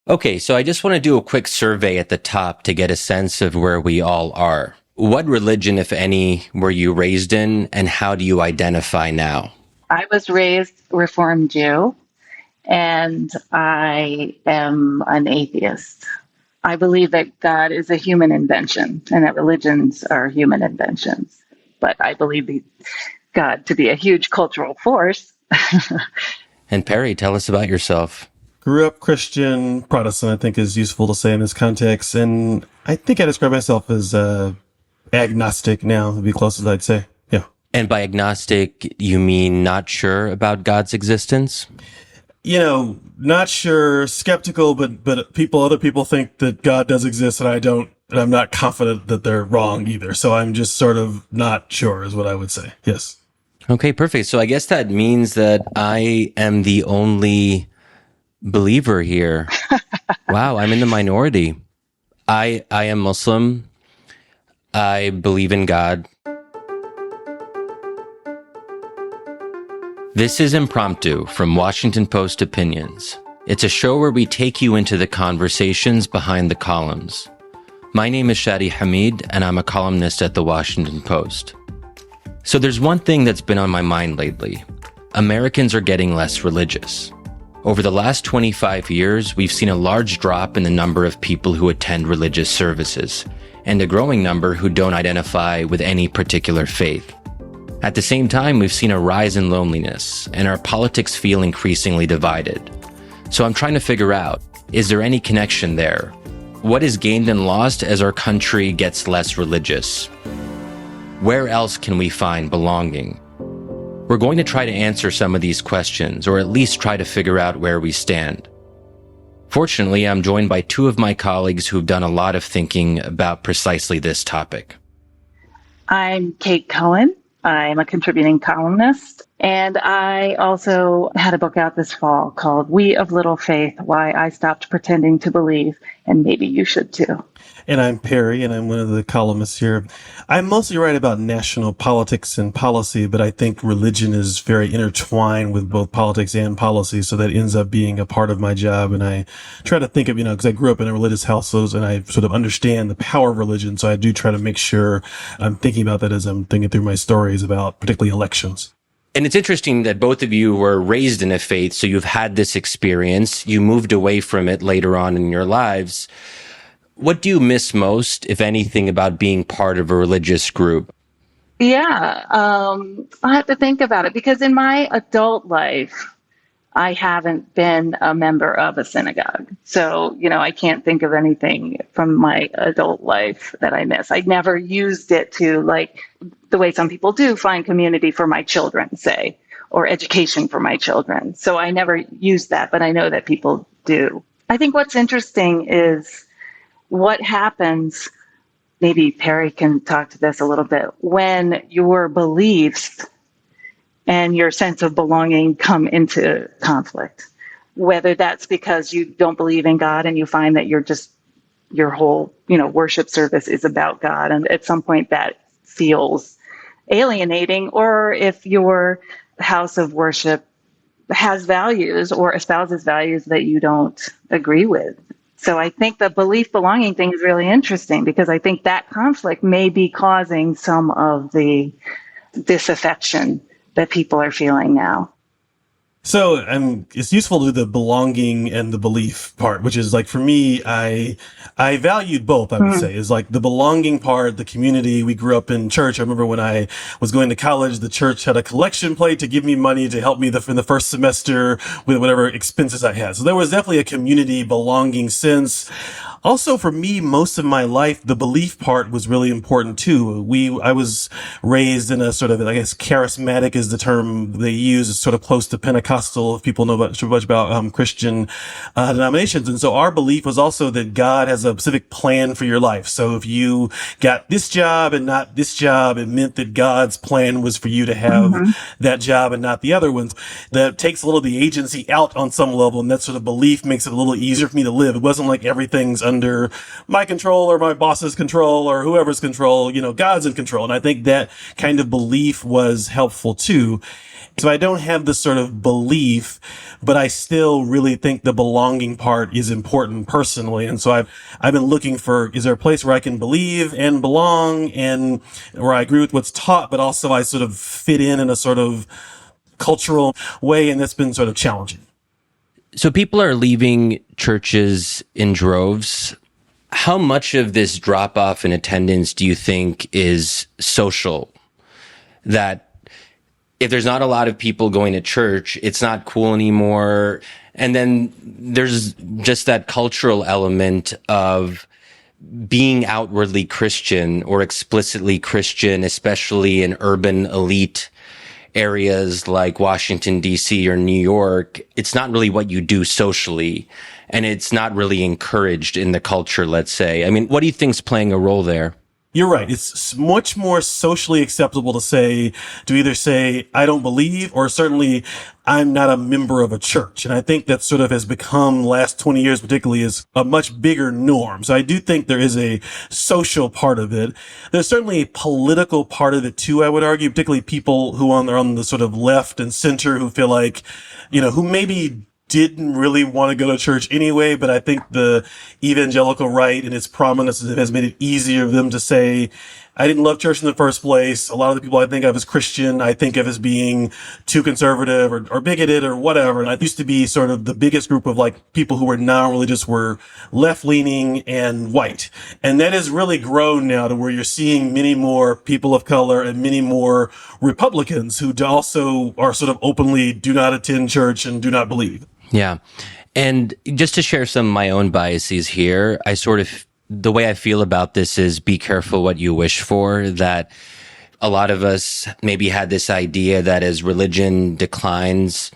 Okay, so I just want to do a quick survey at the top to get a sense of where we all are. What religion, if any, were you raised in, and how do you identify now? I was raised Reformed Jew, and I am an atheist. I believe that God is a human invention and that religions are human inventions. But I believe God to be a huge cultural force. And Perry, tell us about yourself. Grew up Christian, Protestant, I think is useful to say in this context. And I think I describe myself as agnostic now, would be closest I'd say. Yeah. And by agnostic, you mean not sure about God's existence? Not sure, skeptical, but other people think that God does exist and I don't, and I'm not confident that they're wrong either. So I'm just sort of not sure is what I would say. Yes. Okay, perfect. So I guess that means that I am the only believer here. Wow, I'm in the minority. I am Muslim. I believe in God. This is Impromptu from Washington Post Opinions. It's a show where we take you into the conversations behind the columns. My name is Shadi Hamid, and I'm a columnist at the Washington Post. So there's one thing that's been on my mind lately. Americans are getting less religious. Over the last 25 years, we've seen a large drop in the number of people who attend religious services, and a growing number who don't identify with any particular faith. At the same time, we've seen a rise in loneliness, and our politics feel increasingly divided. So I'm trying to figure out, is there any connection there? What is gained and lost as our country gets less religious? Where else can we find belonging? We're going to try to answer some of these questions, or at least try to figure out where we stand. Fortunately, I'm joined by two of my colleagues who've done a lot of thinking about precisely this topic. I'm Kate Cohen. I'm a contributing columnist, and I also had a book out this fall called We of Little Faith, Why I Stopped Pretending to Believe, and maybe you should too. And I'm Perry, and I'm one of the columnists here. I mostly write about national politics and policy, but I think religion is very intertwined with both politics and policy, so that ends up being a part of my job. And I try to think of, because I grew up in a religious household, and I sort of understand the power of religion, so I do try to make sure I'm thinking about that as I'm thinking through my stories about particularly elections. And it's interesting that both of you were raised in a faith, so you've had this experience. You moved away from it later on in your lives. What do you miss most, if anything, about being part of a religious group? Yeah, I have to think about it because in my adult life, I haven't been a member of a synagogue. So, I can't think of anything from my adult life that I miss. I never used it to, like the way some people do, find community for my children, say, or education for my children. So I never used that, but I know that people do. I think what's interesting is what happens, maybe Perry can talk to this a little bit, when your beliefs and your sense of belonging come into conflict. Whether that's because you don't believe in God and you find that your whole, worship service is about God, and at some point that feels alienating, or if your house of worship has values or espouses values that you don't agree with. So I think the belief belonging thing is really interesting because I think that conflict may be causing some of the disaffection that people are feeling now. So it's useful to do the belonging and the belief part, which is like, for me, I valued both, I would say, is like the belonging part, the community. We grew up in church. I remember when I was going to college, the church had a collection plate to give me money to help me in the first semester with whatever expenses I had. So there was definitely a community belonging sense. Also, for me, most of my life, the belief part was really important too. I was raised in a sort of, I guess, charismatic is the term they use. It's sort of close to Pentecostal, if people know much about Christian denominations. And so our belief was also that God has a specific plan for your life. So if you got this job and not this job, it meant that God's plan was for you to have that job and not the other ones. That takes a little of the agency out on some level, and that sort of belief makes it a little easier for me to live. It wasn't like everything's under my control or my boss's control or whoever's control, God's in control. And I think that kind of belief was helpful too. So I don't have this sort of belief, but I still really think the belonging part is important personally. And so I've been looking for, is there a place where I can believe and belong and where I agree with what's taught, but also I sort of fit in a sort of cultural way. And that's been sort of challenging. So people are leaving churches in droves. How much of this drop off in attendance do you think is social? That if there's not a lot of people going to church, it's not cool anymore. And then there's just that cultural element of being outwardly Christian or explicitly Christian, especially in urban elite areas like Washington, D.C. or New York. It's not really what you do socially, and it's not really encouraged in the culture, let's say. I mean, what do you think's playing a role there? You're right. It's much more socially acceptable to either say, I don't believe, or certainly I'm not a member of a church. And I think that sort of has become, last 20 years particularly, is a much bigger norm. So I do think there is a social part of it. There's certainly a political part of it too, I would argue, particularly people who are on the sort of left and center who feel like, who maybe didn't really want to go to church anyway, but I think the evangelical right and its prominence has made it easier for them to say, I didn't love church in the first place. A lot of the people I think of as Christian, I think of as being too conservative or bigoted or whatever. And I used to be sort of the biggest group of like people who were non-religious were left-leaning and white. And that has really grown now to where you're seeing many more people of color and many more Republicans who also are sort of openly do not attend church and do not believe. Yeah. And just to share some of my own biases here, the way I feel about this is be careful what you wish for, that a lot of us maybe had this idea that as religion declines,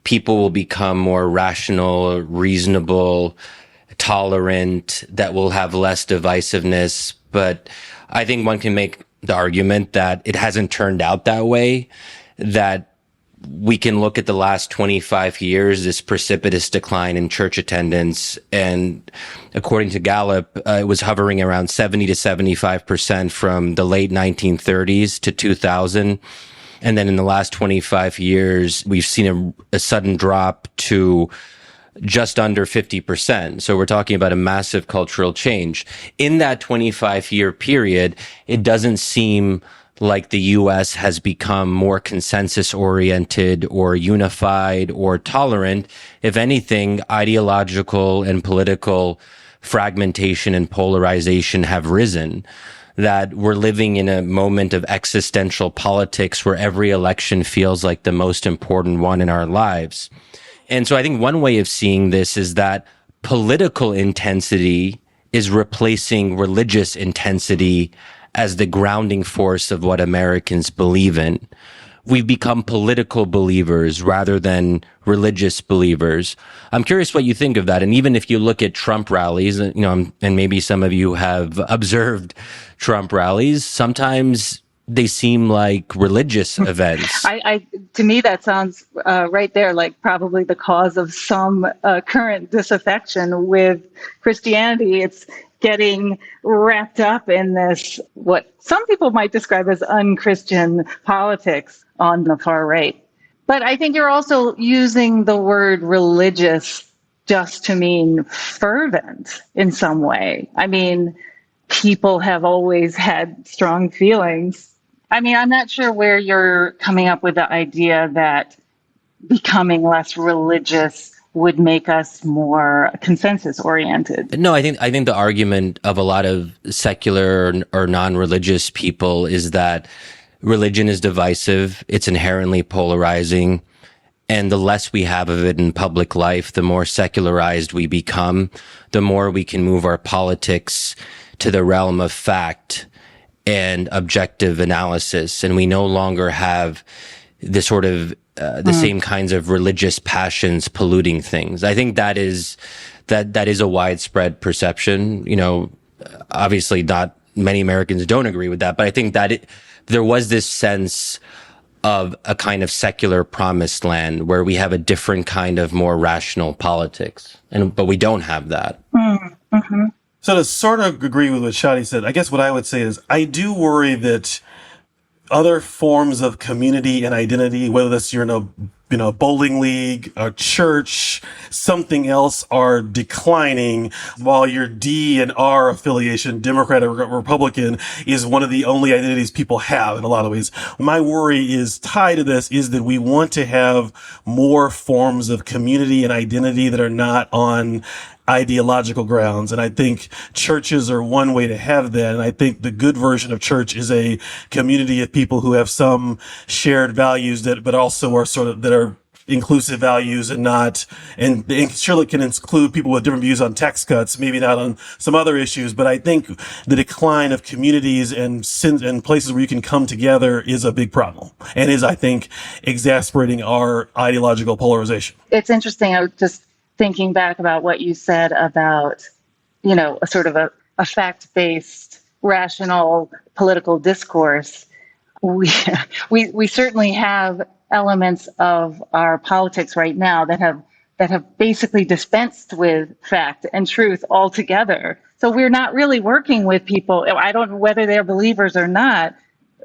people will become more rational, reasonable, tolerant, that will have less divisiveness. But I think one can make the argument that it hasn't turned out that way, that we can look at the last 25 years, this precipitous decline in church attendance. And according to Gallup, it was hovering around 70 to 75% from the late 1930s to 2000. And then in the last 25 years, we've seen a sudden drop to just under 50%. So we're talking about a massive cultural change. In that 25-year period, it doesn't seem like the U.S. has become more consensus-oriented or unified or tolerant. If anything, ideological and political fragmentation and polarization have risen. That we're living in a moment of existential politics where every election feels like the most important one in our lives. And so I think one way of seeing this is that political intensity is replacing religious intensity as the grounding force of what Americans believe in. We've become political believers rather than religious believers. I'm curious what you think of that. And even if you look at Trump rallies, and maybe some of you have observed Trump rallies, sometimes they seem like religious events. To me, that sounds right there like probably the cause of some current disaffection with Christianity. It's getting wrapped up in this, what some people might describe as unchristian politics on the far right. But I think you're also using the word religious just to mean fervent in some way. I mean, people have always had strong feelings. I mean, I'm not sure where you're coming up with the idea that becoming less religious would make us more consensus oriented. No, I think the argument of a lot of secular or non-religious people is that religion is divisive, it's inherently polarizing, and the less we have of it in public life, the more secularized we become, the more we can move our politics to the realm of fact and objective analysis, and we no longer have the sort of the same kinds of religious passions polluting things. I think that is a widespread perception. Obviously not many Americans don't agree with that, but I think that there was this sense of a kind of secular promised land where we have a different kind of more rational politics, but we don't have that. Mm-hmm. So to sort of agree with what Shadi said, I guess what I would say is I do worry that other forms of community and identity, whether that's you're in a bowling league, a church, something else, are declining, while your D and R affiliation, Democrat or Republican, is one of the only identities people have in a lot of ways. My worry is tied to this is that we want to have more forms of community and identity that are not on ideological grounds. And I think churches are one way to have that. And I think the good version of church is a community of people who have some shared values but also are that are inclusive values and surely can include people with different views on tax cuts, maybe not on some other issues. But I think the decline of communities and places where you can come together is a big problem and is, I think, exasperating our ideological polarization. It's interesting. I was just thinking back about what you said about, a sort of a fact-based, rational political discourse. We certainly have elements of our politics right now that have basically dispensed with fact and truth altogether. So we're not really working with people, I don't know whether they're believers or not,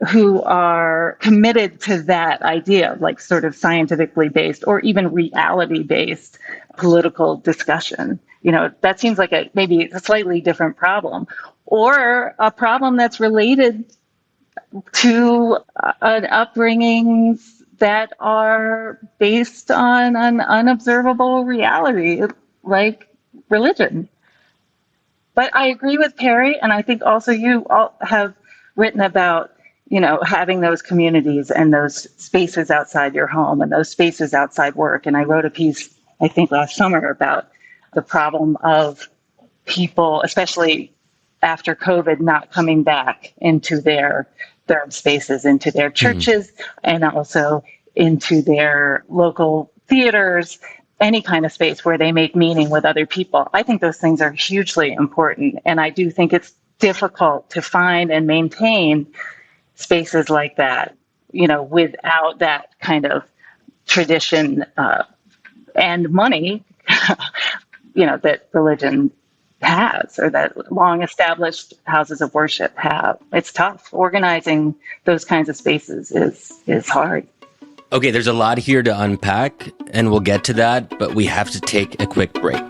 who are committed to that idea, like sort of scientifically based or even reality based political discussion. That seems like maybe a slightly different problem, or a problem that's related to upbringings that are based on an unobservable reality, like religion. But I agree with Perry, and I think also you all have written about having those communities and those spaces outside your home and those spaces outside work. And I wrote a piece, I think last summer, about the problem of people, especially after COVID, not coming back into their spaces, into their churches, and also into their local theaters, any kind of space where they make meaning with other people. I think those things are hugely important. And I do think it's difficult to find and maintain spaces like that, without that kind of tradition and money, that religion has, or that long established houses of worship have. It's tough. Organizing those kinds of spaces is hard. Okay, there's a lot here to unpack, and we'll get to that, but we have to take a quick break.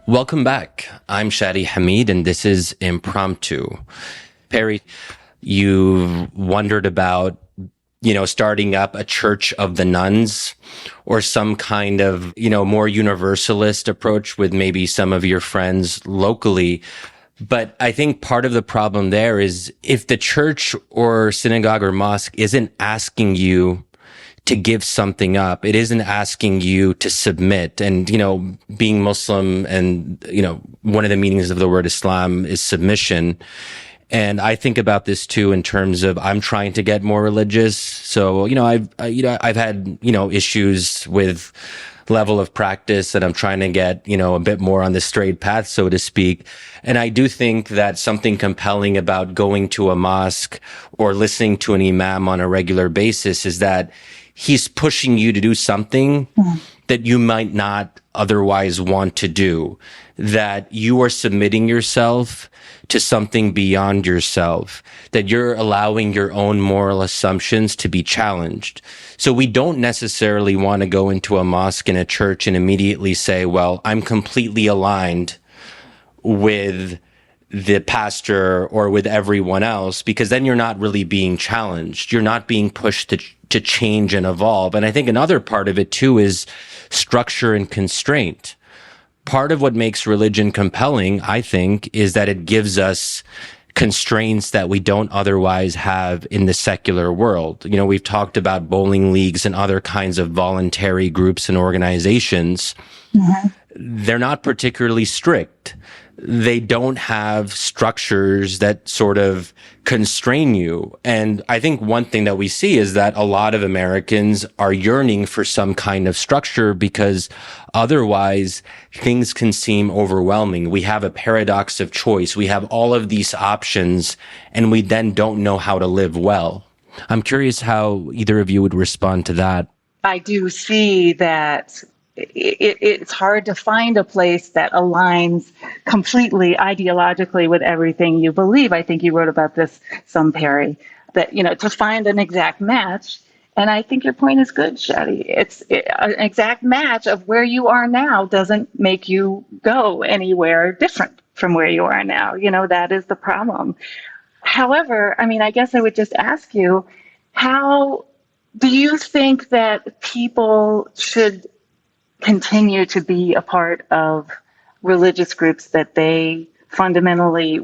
Welcome back. I'm Shadi Hamid, and this is Impromptu. Perry, you wondered about, starting up a church of the nuns or some kind of, more universalist approach with maybe some of your friends locally. But I think part of the problem there is if the church or synagogue or mosque isn't asking you to give something up, it isn't asking you to submit. And, being Muslim and, one of the meanings of the word Islam is submission. And I think about this too in terms of I'm trying to get more religious. So, I've had, issues with level of practice, and I'm trying to get, a bit more on the straight path, so to speak. And I do think that something compelling about going to a mosque or listening to an imam on a regular basis is that he's pushing you to do something that you might not otherwise want to do, that you are submitting yourself to something beyond yourself, that you're allowing your own moral assumptions to be challenged. So we don't necessarily want to go into a mosque and a church and immediately say, well, I'm completely aligned with the pastor or with everyone else, because then you're not really being challenged. You're not being pushed to change and evolve. And I think another part of it too is structure and constraint. Part of what makes religion compelling, I think, is that it gives us constraints that we don't otherwise have in the secular world. We've talked about bowling leagues and other kinds of voluntary groups and organizations. Mm-hmm. They're not particularly strict. They don't have structures that sort of constrain you. And I think one thing that we see is that a lot of Americans are yearning for some kind of structure because otherwise things can seem overwhelming. We have a paradox of choice. We have all of these options and we then don't know how to live well. I'm curious how either of you would respond to that. I do see that it's hard to find a place that aligns completely ideologically with everything you believe. I think you wrote about this some, Perry, that, to find an exact match. And I think your point is good, Shadi. An exact match of where you are now doesn't make you go anywhere different from where you are now. That is the problem. However, I guess I would just ask you, how do you think that people should continue to be a part of religious groups where they fundamentally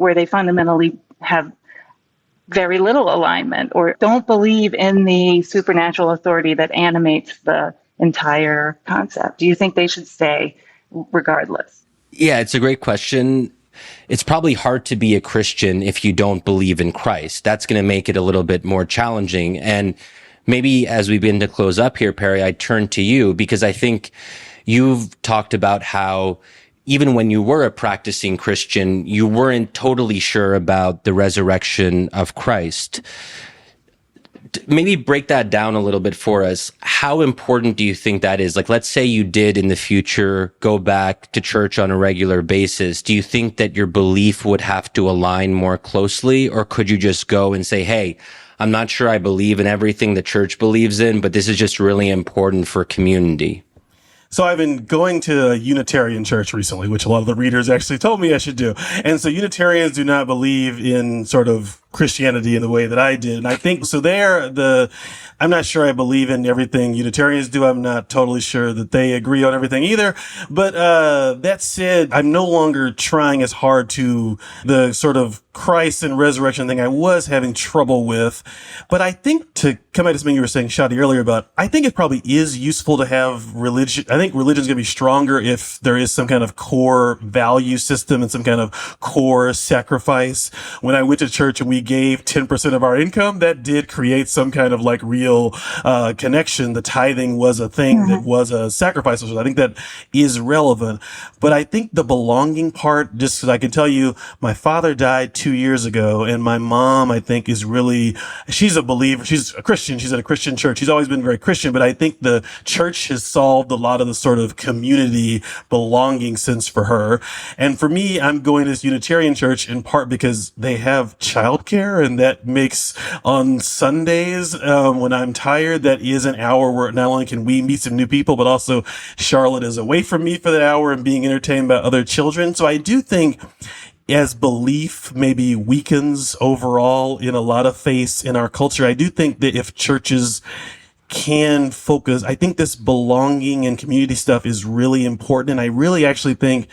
have very little alignment or don't believe in the supernatural authority that animates the entire concept? Do you think they should stay regardless? Yeah, it's a great question. It's probably hard to be a Christian if you don't believe in Christ. That's going to make it a little bit more challenging. And maybe as we begin to close up here, Perry, I turn to you because I think you've talked about how even when you were a practicing Christian, you weren't totally sure about the resurrection of Christ. Maybe break that down a little bit for us. How important do you think that is? Like, let's say you did in the future go back to church on a regular basis. Do you think that your belief would have to align more closely, or could you just go and say, hey, I'm not sure I believe in everything the church believes in, but this is just really important for community? So I've been going to a Unitarian church recently, which a lot of the readers actually told me I should do. And so Unitarians do not believe in sort of Christianity in the way that I did. And I think so I'm not sure I believe in everything Unitarians do. I'm not totally sure that they agree on everything either. But, that said, I'm no longer trying as hard to the sort of Christ and resurrection thing I was having trouble with. But I think to come back to something you were saying, Shadi, earlier about, I think it probably is useful to have religion. I think religion's going to be stronger if there is some kind of core value system and some kind of core sacrifice. When I went to church and we gave 10% of our income, that did create some kind of like real connection. The tithing was a thing that was a sacrifice. So I think that is relevant. But I think the belonging part, just because I can tell you, my father died 2 years ago, and my mom, I think, she's a believer. She's a Christian. She's at a Christian church. She's always been very Christian, but I think the church has solved a lot of the sort of community belonging sense for her. And for me, I'm going to this Unitarian church in part because they have childcare, and that makes on Sundays, when I'm tired, that is an hour where not only can we meet some new people, but also Charlotte is away from me for that hour and being entertained by other children. So I do think as belief maybe weakens overall in a lot of faiths in our culture, I do think that if churches can focus, I think this belonging and community stuff is really important. And I really actually think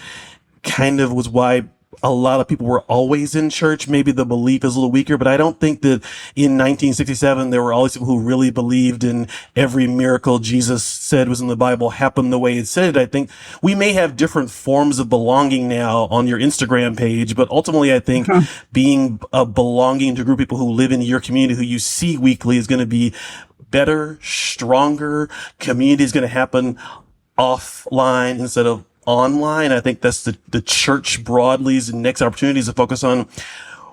kind of was why a lot of people were always in church. Maybe the belief is a little weaker, but I don't think that in 1967 there were always people who really believed in every miracle Jesus said was in the Bible happened the way it said it. I think we may have different forms of belonging now on your Instagram page, but ultimately I think being a belonging to a group of people who live in your community who you see weekly is going to be better, stronger. Community is going to happen offline instead of online. I think that's the church broadly's next opportunities to focus on.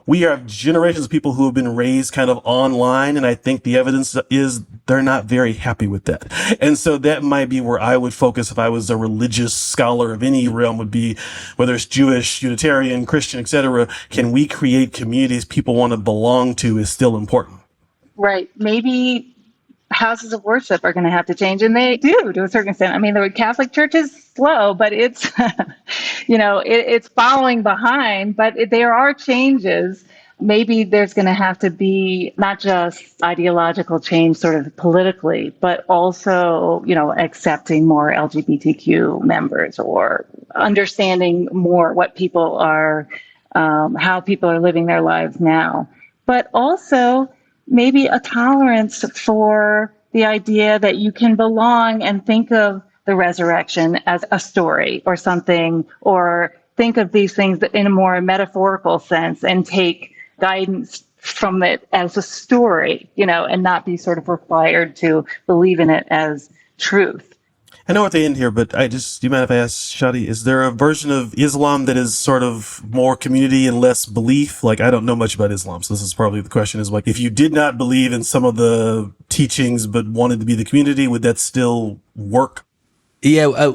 We have generations of people who have been raised kind of online, and I think the evidence is they're not very happy with that. And so that might be where I would focus if I was a religious scholar of any realm, would be whether it's Jewish, Unitarian, Christian, etc. Can we create communities people want to belong to is still important. Right. Maybe houses of worship are going to have to change, and they do to a certain extent. The Catholic Church is slow, but it's, it's following behind, but there are changes. Maybe there's going to have to be not just ideological change sort of politically, but also, accepting more LGBTQ members or understanding more what people are, how people are living their lives now, but also maybe a tolerance for the idea that you can belong and think of the resurrection as a story or something, or think of these things in a more metaphorical sense and take guidance from it as a story, and not be sort of required to believe in it as truth. I know at the end here, but do you mind if I ask, Shadi, is there a version of Islam that is sort of more community and less belief? Like, I don't know much about Islam, so this is probably the question is like, if you did not believe in some of the teachings but wanted to be the community, would that still work? Yeah,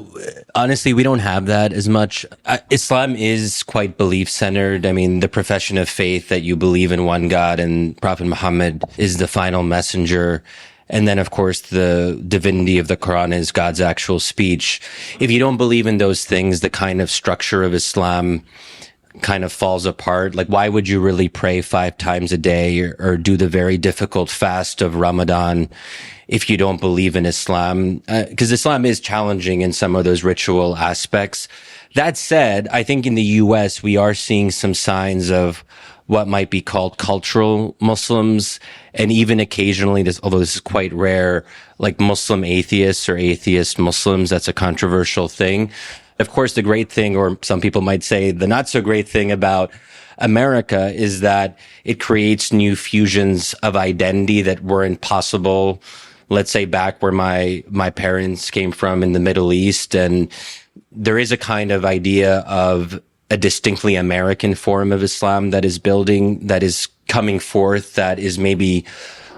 honestly, we don't have that as much. Islam is quite belief-centered. I mean, the profession of faith that you believe in one God and Prophet Muhammad is the final messenger. And then, of course, the divinity of the Quran is God's actual speech. If you don't believe in those things, the kind of structure of Islam kind of falls apart. Like, why would you really pray 5 times a day or do the very difficult fast of Ramadan if you don't believe in Islam? Because Islam is challenging in some of those ritual aspects. That said, I think in the US, we are seeing some signs of what might be called cultural Muslims, and even occasionally, although this is quite rare, like Muslim atheists or atheist Muslims. That's a controversial thing. Of course, the great thing, or some people might say the not so great thing about America is that it creates new fusions of identity that weren't possible, let's say back where my parents came from in the Middle East. And there is a kind of idea of a distinctly American form of Islam that is building, that is coming forth, that is maybe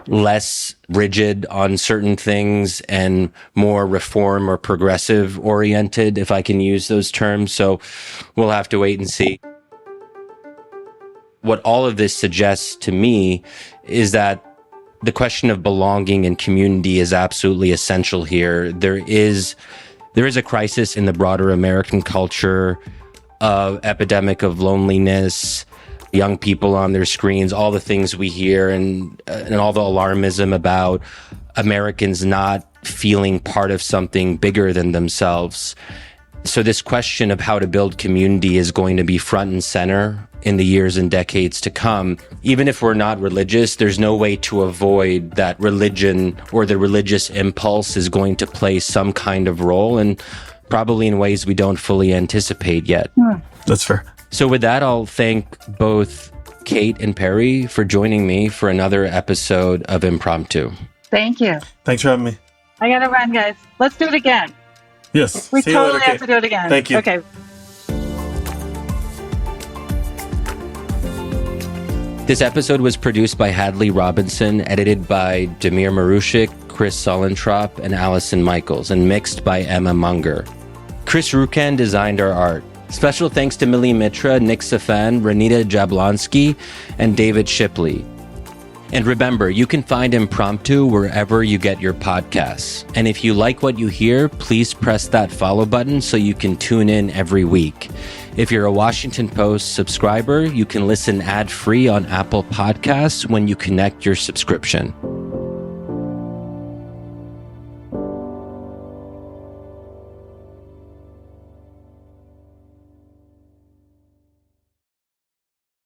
less rigid on certain things and more reform or progressive oriented, if I can use those terms. So we'll have to wait and see. What all of this suggests to me is that the question of belonging and community is absolutely essential here. There is a crisis in the broader American culture, epidemic of loneliness, young people on their screens, all the things we hear, and all the alarmism about Americans not feeling part of something bigger than themselves. So this question of how to build community is going to be front and center in the years and decades to come. Even if we're not religious, there's no way to avoid that religion or the religious impulse is going to play some kind of role, and probably in ways we don't fully anticipate yet. That's fair. So with that, I'll thank both Kate and Perry for joining me for another episode of Impromptu. Thank you. Thanks for having me. I gotta run, guys. Let's do it again. Yes. We See you totally later, have to do it again. Thank you. Okay. This episode was produced by Hadley Robinson, edited by Demir Marushik, Chris Solentrop, and Allison Michaels, and mixed by Emma Munger. Chris Rukan designed our art. Special thanks to Millie Mitra, Nick Safan, Renita Jablonski, and David Shipley. And remember, you can find Impromptu wherever you get your podcasts. And if you like what you hear, please press that follow button so you can tune in every week. If you're a Washington Post subscriber, you can listen ad-free on Apple Podcasts when you connect your subscription.